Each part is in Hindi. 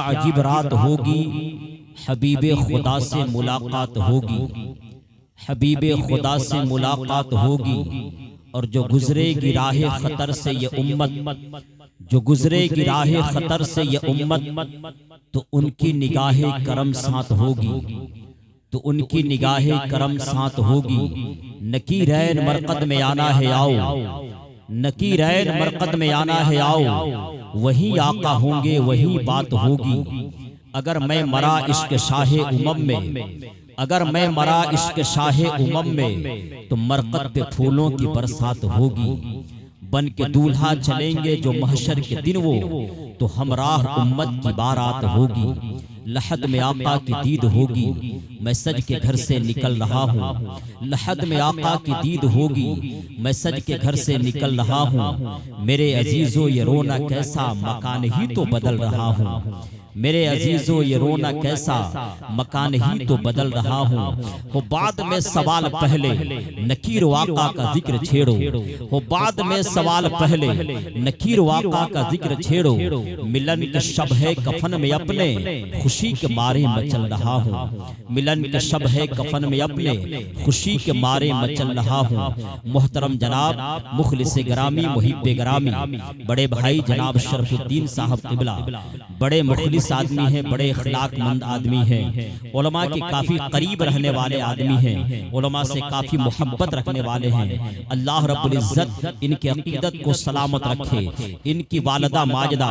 अजीब रात होगी, हबीबे खुदा से मुलाकात होगी, हबीबे खुदा से मुलाकात होगी। और जो गुजरेगी राह खतर से ये उम्मत, जो गुजरेगी राह खतर से ये उम्मत, तो उनकी निगाहे करम साथ होगी, तो उनकी निगाहे करम साथ होगी। नकीरैन मरकद में आना है आओ, नकीरैन मरकद में आना है आओ, वही आका होंगे वही बात होगी। अगर मैं मरा इश्क शाहे उमम में, अगर मैं मरा इश्क शाहे उमम में, तो मरकद पे फूलों की बरसात होगी। बन के दूल्हा चलेंगे जो महशर के दिन वो, तो हमराह उम्मत की बारात होगी। लहद में आका की दीद होगी, मैं सज के घर से निकल रहा हूँ। लहद में आका की दीद होगी, मैं सज के घर से निकल रहा हूँ। मेरे अजीजों ये रोना कैसा, मकान ही तो बदल रहा हूँ। मेरे अजीजों ये रोना कैसा, मकान ही तो बदल रहा हूँ। हो बाद में सवाल पहले, नकीर वाका का जिक्र छेड़ो। हो बाद में सवाल पहले, नकीर वाका का जिक्र छेड़ो। मिलन के शब है कफन में अपने, खुशी के मारे मचल रहा हूँ। मिलन के शब है कफन में अपने, खुशी के मारे मचल रहा हूँ। मोहतरम जनाब मुखलिस ग्रामी मुहिब्बे ग्रामी बड़े भाई जनाब शरफुद्दीन साहब किबला बड़े मुखलिस आदमी हैं, बड़े अखलाकमंद आदमी हैं, उलमा के काफ़ी करीब रहने वाले आदमी हैं, उलमा से काफ़ी मोहब्बत रखने वाले हैं। अल्लाह रब्बुल इज़्ज़त इनकी अक़ीदत को सलामत रखे। इनकी वालिदा माजिदा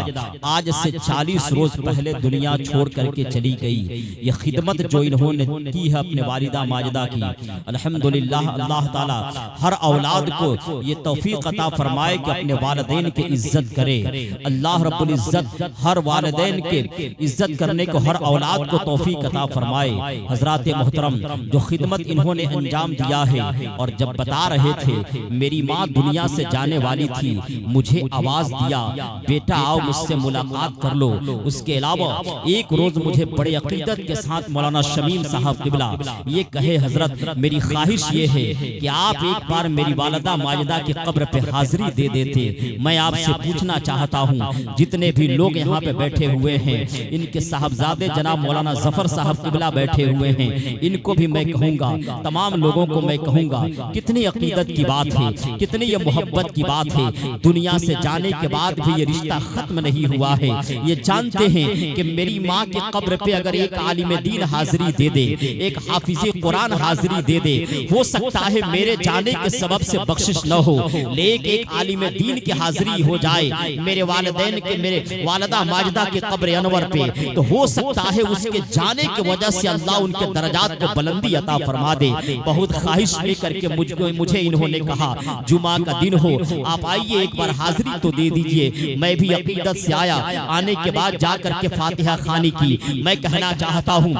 आज से 40 रोज़ पहले दुनिया छोड़ करके चली गई। ये खिदमत जो इन्होंने की है अपने वालिदा माजिदा की, अल्हम्दुलिल्लाह अल्लाह ताला हर औलाद को ये तौफीक अता फरमाए कि अपने वालिदैन की इज्जत करे। अल्लाह रब्बुल इज़्ज़त हर वालिदैन के इज्जत करने को, हर औलाद को तौफीक अता फरमाए। हजरात मोहतरम जो खिदमत इन्होंने अंजाम दिया है, और जब बता रहे थे मेरी माँ दुनिया से जाने वाली थी, मुझे आवाज दिया बेटा आओ मुझसे मुलाकात कर लो। उसके अलावा एक रोज मुझे बड़े अकीदत के साथ मौलाना शमीम साहब किबला ये कहे हजरत मेरी ख्वाहिश ये है कि आप एक बार मेरी वालिदा माजिदा की कब्र पे हाजिरी दे देते। मैं आपसे पूछना चाहता हूँ, जितने भी लोग यहाँ पे बैठे हुए हैं, इनके साहबजादे जनाब मौलाना जफर साहब किबला बैठे हुए हैं, इनको भी मैं कहूँगा, तमाम लोगों को मैं कहूँगा, कितनी अकीदत की बात है, कितनी ये मोहब्बत की बात है। दुनिया से जाने के बाद भी ये रिश्ता खत्म नहीं हुआ है। ये जानते हैं कि मेरी माँ के कब्र पे अगर एक आलिम दीन हाजिरी दे दे, एक हाफिज़े कुरान हाजिरी दे दे, हो सकता है मेरे जाने के सबब से बख्शिश न हो, लेकिन एक आलिम दीन की हाजिरी हो जाए मेरे वालिदैन के, मेरे वालिदा माजिदा के कब्र अनवर पे, तो हो सकता है उसके जाने की वजह से अल्लाह उनके दर्जात को बुलंदी अता फरमा दे। बहुत ख्वाहिश लेकर के मुझे इन्होंने कहा जुमा का दिन हो, आप आइए एक बार हाजिरी तो दे दीजिए। मैं भी अकीदत से आया, आने के बाद जाकर के फातिहा खानी की। मैं कहना चाहता हूँ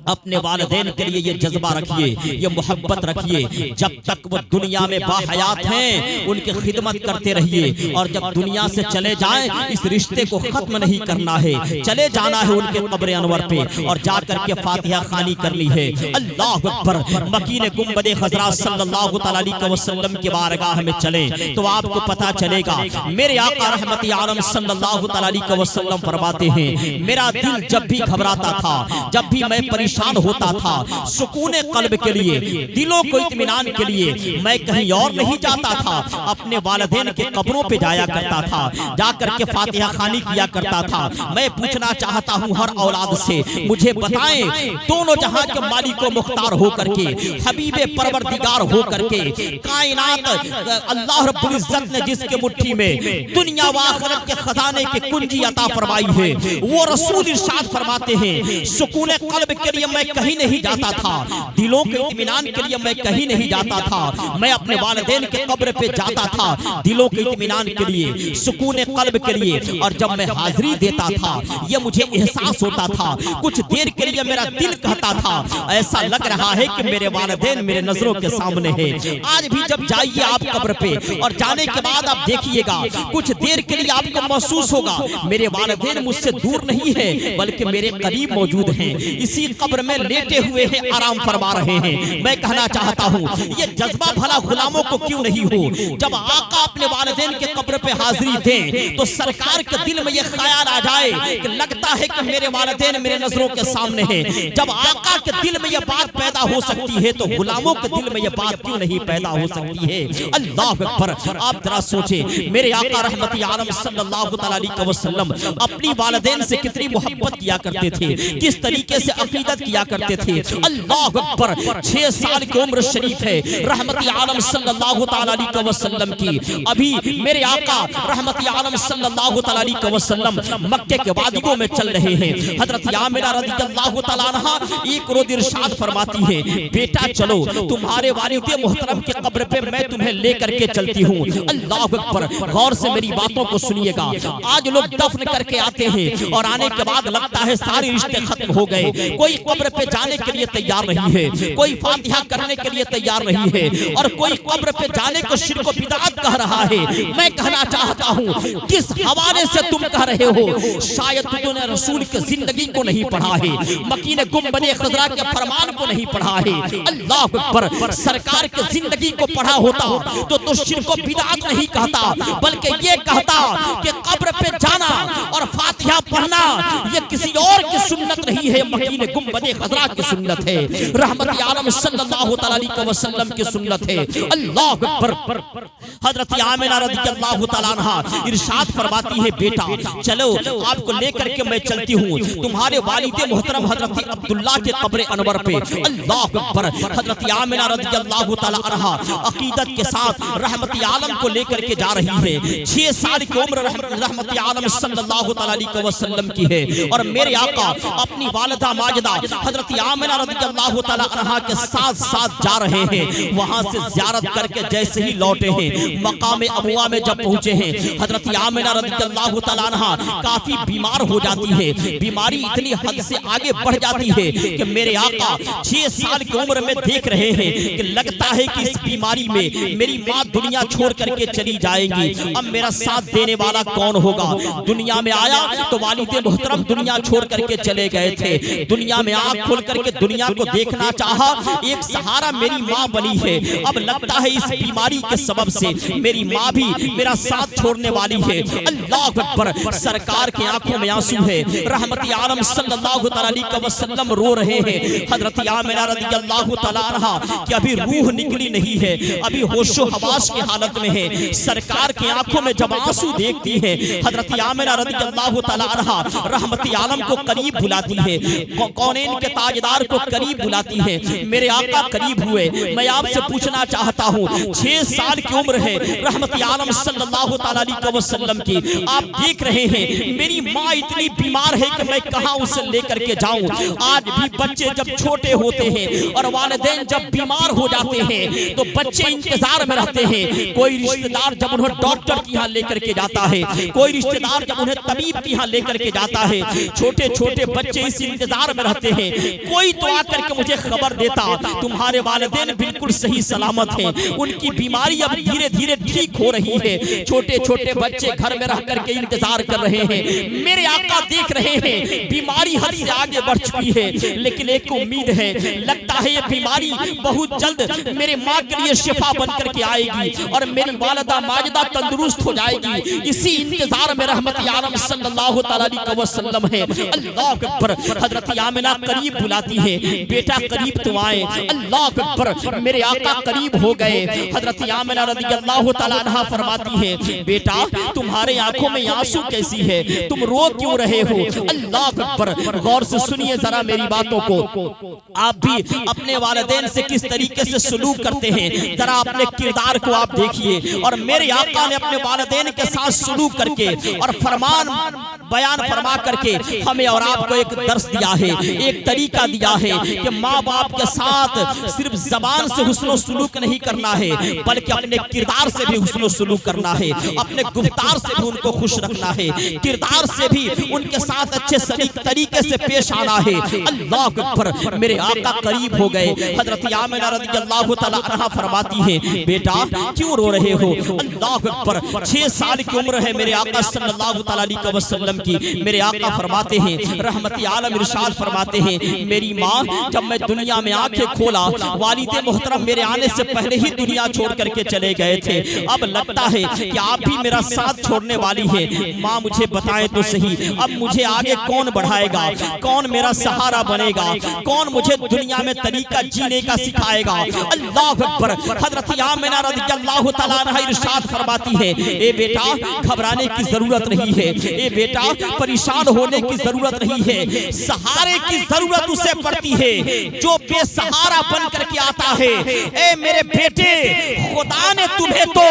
अपने वालिदैन के लिए ये जज्बा रखिए, ये मोहब्बत रखिए। जब तक वो दुनिया में बाहयात हैं उनकी खिदमत करते रहिए, और जब दुनिया से चले जाएं इस रिश्ते को खत्म नहीं करना है। चले जाना है उनके कब्र अनवर पे और जाकर के फातिहा खानी करनी है। अल्लाह अकबर। मकीन गुंबदे खजरा सल्लल्लाहु अलैहि वसल्लम की बारगाह में चले तो आपको पता चलेगा। मेरे आका रहमत आलम सल्लल्लाहु अलैहि वसल्लम फरमाते हैं, मेरा दिल जब भी घबराता था, जब भी मैं परेशान होता था, सुकून कल्ब के लिए, दिलों को इत्मीनान के लिए मैं कहीं और नहीं जाता था, अपने वालिदैन के कब्रों पे जाया करता था, जाकर के फातिहा खानी किया करता था। मैं पूछना चाहता हूँ हर औलाद से, मुझे बताएं दोनों जहां के मालिक व मुख्तार हो करके, हबीबे परवरदिगार हो करके, कायनात अल्लाह रब्बुल इज्जत ने जिसके मुट्ठी में दुनिया व आखिरत के खजाने की कुंजी अता फरमाई है, वो रसूल इरशाद फरमाते हैं सुकून कल्ब के लिए मैं कहीं नहीं जाता था, दिलों के इत्मीनान के लिए मैं कहीं नहीं जाता था, मैं अपने वालिदैन के कब्र पे जाता था दिलों के इत्मीनान के लिए, सुकून कल्ब के लिए। और जब मैं हाजिरी देता था ये मुझे एहसास होता था, कुछ देर के लिए मेरा दिल कहता था ऐसा लग रहा है कि मेरे वालिदैन मेरे नजरों के सामने है। आज भी जब जाइए आप कब्र पे और जाने के बाद आप देखिएगा कुछ देर के लिए आपको महसूस होगा मेरे वालिदैन मुझसे दूर नहीं है बल्कि मेरे करीब मौजूद हैं, इसी कब्र में लेटे हुए हैं, आराम फरमा रहे हैं। मैं कहना चाहता हूँ ये जज्बा भला गुलामों को क्यों नहीं हो, जब आका अपने वालिदैन के कब्र पे हाजिरी दें तो सरकार के दिल में ये ख्याल आ जाए कि लगता है कि मेरे वालिदैन मेरे नजरों के सामने हैं। जब आका के दिल में यह बात पैदा हो सकती है तो गुलामों के दिल में यह बात क्यों नहीं पैदा हो सकती है? अल्लाह अकबर। आप जरा सोचें, मेरे आका रहमत आलम सल्लल्लाहु अलैहि वसल्लम अपनी वालिदैन से कितनी मोहब्बत किया करते थे, किस तरीके से अकीदत किया करते थे। अल्लाह अकबर। 6 साल की उम्र शरीफ है रहमत आलम सल्लल्लाहु अलैहि वसल्लम की। अभी मेरे आका रहमत आलम सल्लल्लाहु अलैहि वसल्लम मक्के के वादियों में चल रहे हैं। हजरत आमिना रज़ियल्लाहु तआला अन्हा एक रोज इरशाद फरमाती है, बेटा चलो तुम्हारे वालिद मोहतरम की कब्र पे मैं तुम्हें लेकर के चलती हूँ। अल्लाह अकबर। गौर से मेरी बातों को सुनिएगा। आज लोग दफन करके आते हैं और आने के बाद लगता है सारे रिश्ते खत्म हो गए। कोई कब्र पे जाने के लिए तैयार नहीं है, कोई फातिहा करने के लिए तैयार नहीं है, और कोई कब्र पे जाने को शिर्क व बिदअत कह रहा है। मैं कहना चाहता हूँ, किस हवाले से तुम कह रहे हो? शायद तुमने रसूल की जिंदगी को नहीं पढ़ा है, मकीन गुंबदे खज़रा के फरमान को नहीं पढ़ा है। अल्लाह अकबर। सरकार की जिंदगी को पढ़ा होता तो शिर्क व बिदअत नहीं कहता, बल्कि ये कहता कि कब्र पे जाना और फातिहा पढ़ना ये किसी और की सुन्नत नहीं है, मकीन गुंबदे खज़रा की सुन्नत है, रहमत आलम सल्लल्लाहु अलैहि वसल्लम की सुन्नत है। अल्लाह अकबर। हजरत आमिना रज़ियल्लाहु तआला अन्हा इरशाद फरमाती है, बेटा चलो आपको लेकर के मैं चलती हूँ तुम्हारे वालिद मोहतरम हजरत अब्दुल्ला के कब्र अनवर पे। अल्लाह अकबर। हजरत आमिना रज़ियल्लाहु तआला अन्हा अकीदत के साथ रहमत आलम को लेकर के जा रही है। 6 साल की उम्र रहमत आलम सल्लल्लाहु अलैहि वसल्लम की है, और मेरे आका अपनी वालिदा माजिदा हजरत आमिना रज़ियल्लाहु तआला अन्हा के साथ साथ जा रहे हैं। वहां से ज़ियारत करके जैसे ही लौटे हैं, मकाम अबवा में जब पहुंचे हैं, हजरत आमिना रज़ियल्लाहु तआला अन्हा काफी बीमार हो जाती है। बीमारी इतनी हद से आगे बढ़ जाती है कि मेरे आका 6 साल की उम्र में देख रहे हैं कि लगता है कि इस बीमारी में मेरी माँ दुनिया छोड़ करके चली जाएंगी। अब मेरा साथ देने वाला कौन होगा? दुनिया में आया तो वालिद मोहतरम दुनिया छोड़ करके चले गए थे। दुनिया में आँख खोल करके दुनिया को देखना चाहा, एक सहारा मेरी माँ बनी है। अब लगता है इस बीमारी के सबब से मेरी माँ भी मेरा साथ छोड़ने वाली है। अल्लाह अकबर। सरकार के आंखों में आंसू है। रहमत आलम सल्लल्लाहु अलैहि वसल्लम रो रहे हैं। हजरत आमिना रज़ियल्लाहु तआला अन्हा कि अभी रूह निकली नहीं है, अभी होशो हवास की हालत में है। सरकार के आंखों में जब आंसू देखती है, हजरत आमिना रज़ियल्लाहु तआला अन्हा रहमत आलम को करीब बुलाती है, कौनैन के ताजदार को करीब बुलाती है। मेरे आका करीब हुए। मैं आपसे पूछना चाहता हूँ, 6 साल की उम्र है रहमत आलम सल्लल्लाहु अलैहि वसल्लम की। आप देख रहे हैं मेरी माँ इतनी बीमार है कि मैं कहाँ उसे लेकर के जाऊं। आज भी बच्चे जब छोटे होते हैं और वालिदैन जब बीमार हो जाते हैं तो बच्चे इंतजार में रहते हैं। कोई रिश्तेदार जब उन्हें डॉक्टर के यहाँ लेकर के जाता है, कोई रिश्तेदार जब उन्हें तबीब के यहाँ लेकर के जाता है, छोटे छोटे बच्चे इस इंतजार में रहते हैं कोई तो आकर के मुझे खबर देता तुम्हारे वालिदैन बिल्कुल सही सलामत हैं, उनकी बीमारी अब धीरे धीरे ठीक हो रही है। छोटे छोटे बच्चे घर में रह करके इंतजार कर रहे हैं। मेरे आका देख रहे हैं बीमारी हद से आगे बढ़ चुकी है, लेकिन एक उम्मीद है, लगता है ये बीमारी बहुत जल्द मेरे माँ के लिए शिफा बन करके आएगी और मेरी वालिदा माजिदा तंदुरुस्त हो जाएगी। इसी इंतजार में रहमत आलम सल्लल्लाहु अलैहि वसल्लम है। अल्लाह अकबर। हजरत आमिना करीब बुलाती है, बेटा करीब तुम आए। अल्लाह अकबर। मेरे आका करीब हो गए। हजरत आमिना रज़ियल्लाहु तआला अन्हा फरमाती है, बेटा तुम्हारे आंखों में आंसू कैसी है, तुम रो क्यों रहे हो? अल्लाह अकबर। गौर से सुनिए जरा मेरी बातों को। आप भी अपने वालिदैन से किस तरीके से सलूक करते हैं, जरा अपने किरदार को आप देखिए। और मेरे आका ने अपने वालिदैन के साथ सलूक करके और फरमान बयान फरमा करके हमें और आपको एक दर्स दिया है, एक तरीका दिया है कि माँ बाप के साथ सिर्फ जबान से हुस्न सलूक नहीं करना है, बल्कि अपने किरदार से भी हुस्न सलूक करना है, अपने गुफ्तार से भी उनको खुश रखना है, किरदार से भी उनके साथ अच्छे तरीके से पेश आना है। अल्लाह अकबर। मेरे आका करीब हो गए। हजरत आमिना रज़ियल्लाहु तआला अन्हा फरमाती है, बेटा क्यों रो रहे हो? अल्लाह अकबर। 6 साल की उम्र है मेरे आका सल्लल्लाहु अलैहि वसल्लम वसल्लम की। मेरे आका फरमाते हैं, रहमती आलम इरशाद फरमाते हैं, मेरी माँ जब मैं दुनिया में आंखें खोला, वालिद मोहतरम मेरे आने से पहले ही दुनिया छोड़ करके चले गए थे। अब लगता है कि आप भी मेरा साथ छोड़ने वाली है। माँ मुझे बताएं तो सही, अब मुझे आगे कौन बढ़ाएगा, कौन मेरा सहारा बनेगा, कौन मुझे दुनिया में तरीका जीने का सिखाएगा। अल्लाह अकबर। हजरत आमिना रज़ियल्लाहु तआला अन्हा इरशाद फरमाती है, ए बेटा घबराने की जरूरत नहीं है, ए बेटा परेशान होने की जरूरत नहीं है, सहारे की जरूरत उसे पड़ती है जो बेसहारा बन करके आता है। ए मेरे बेटे, खुदा ने तुम्हें तो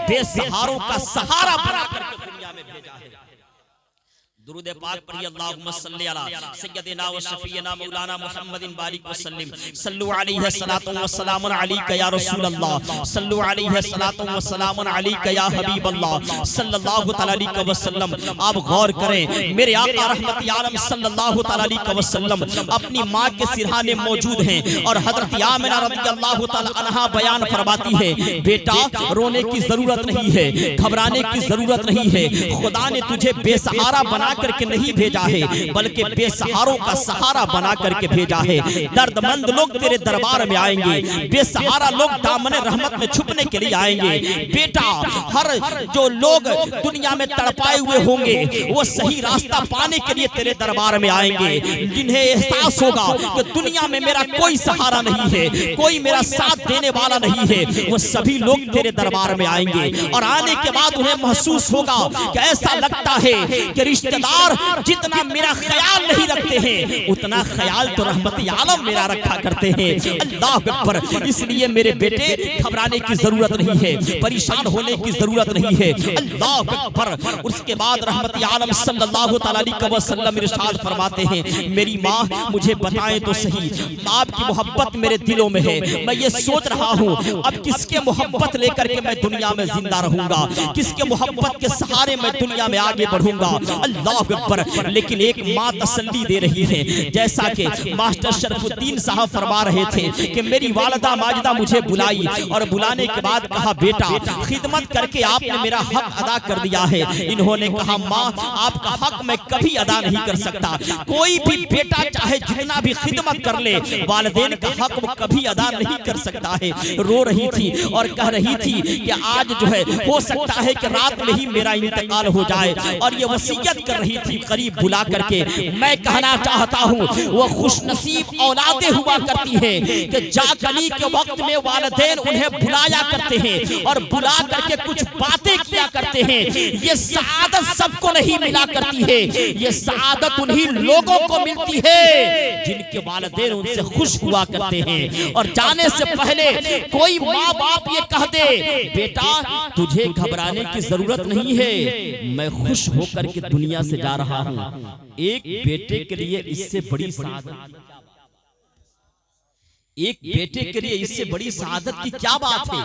बेसहारों का सहारा बना करके दुनिया में भेजा है। दुरूद पाक पढ़िए, अल्लाहुम्मा सल्ली अला सय्यदिना व शफीना मौलाना मुहम्मदिन बारिक वसल्लिम, सल्लु अलैहि सलातु व सलामुन अलैका या रसूल अल्लाह, सल्लु अलैहि सलातु व सलामुन अलैका या हबीब अल्लाह सल्लल्लाहु तआला अलैहि वसल्लम। आप गौर करें, मेरे आका रहमत आलम सल्लल्लाहु तआला अलैहि वसल्लम अपनी माँ के सिरहाने मौजूद हैं और हजरत आमिना रज़ियल्लाहु तआला अन्हा बयान फरमाती है, बेटा रोने की जरूरत नहीं है, घबराने की जरूरत नहीं है। खुदा ने तुझे बेसहारा बना करके नहीं भेजा है, बल्कि बेसहारों का सहारा बना करके भेजा है। दर्दमंद लोग तेरे दरबार में आएंगे, बेसहारा लोग दामन रहमत में छुपने के लिए आएंगे। बेटा हर जो लोग दुनिया में तड़पाए हुए होंगे वो सही रास्ता पाने के लिए तेरे दरबार में आएंगे। जिन्हें एहसास होगा कि दुनिया में मेरा कोई सहारा नहीं है, कोई मेरा साथ देने वाला नहीं है, वो सभी लोग तेरे दरबार में आएंगे। और आने के बाद उन्हें महसूस होगा कि ऐसा लगता है कि रिश्तेदार जितना मेरा ख्याल नहीं रखते हैं, उतना ख्याल तो रहमती आलम मेरा रखा करते हैं। अल्लाह अकबर। इसलिए मेरे बेटे घबराने की जरूरत नहीं है, परेशान होने की जरूरत नहीं है। अल्लाह अकबर। उसके बाद रहमती आलम सल्लल्लाहु तआला अलैहि वसल्लम इरशाद फरमाते हैं, मेरी माँ मुझे बताएं तो सही, आपकी मोहब्बत मेरे दिलों में है। मैं ये सोच रहा हूँ अब किसके मोहब्बत लेकर के मैं दुनिया में जिंदा रहूंगा, किसके मोहब्बत के सहारे मैं दुनिया में आगे बढ़ूंगा। अल्लाह अकबर। लेकिन एक माँ तसल्ली दे रही है, जैसा कि मास्टर शरफुद्दीन साहब फरमा रहे थे कि मेरी वालिदा माजिदा मुझे बुलाई और बुलाने के बाद कहा, बेटा खिदमत करके आपने मेरा हक अदा कर दिया है। इन्होंने कहा, माँ आपका हक मैं कभी अदा नहीं कर सकता। कोई भी बेटा चाहे जितना भी खिदमत कर ले, वालिदैन का हक वो कभी अदा नहीं कर सकता है। रो रही थी और कह रही थी कि आज जो है हो सकता है कि रात में ही मेरा इंतकाल हो जाए, और ये वसीयत कर रही थी करीब बुला करके। मैं कहना चाहता हूँ वो खुशनसीब औलादे हुआ करती हैं कि जागने के वक्त में वालिदैन उन्हें बुलाया करते हैं और बुला करके कुछ बातें किया करते हैं। ये सआदत सबको नहीं मिला करती है, ये सआदत उन्हीं लोगों को मिलती है जिनके वालिदैन उनसे खुश हुआ करते हैं। और जाने से पहले कोई माँ बाप ये कह दे, बेटा तुझे घबराने की जरूरत नहीं है, मैं खुश होकर के दुनिया से जा रहा हूं। एक बेटे के लिए इससे बड़ी सआदत, एक बेटे के लिए इससे बड़ी सआदत की क्या बात है।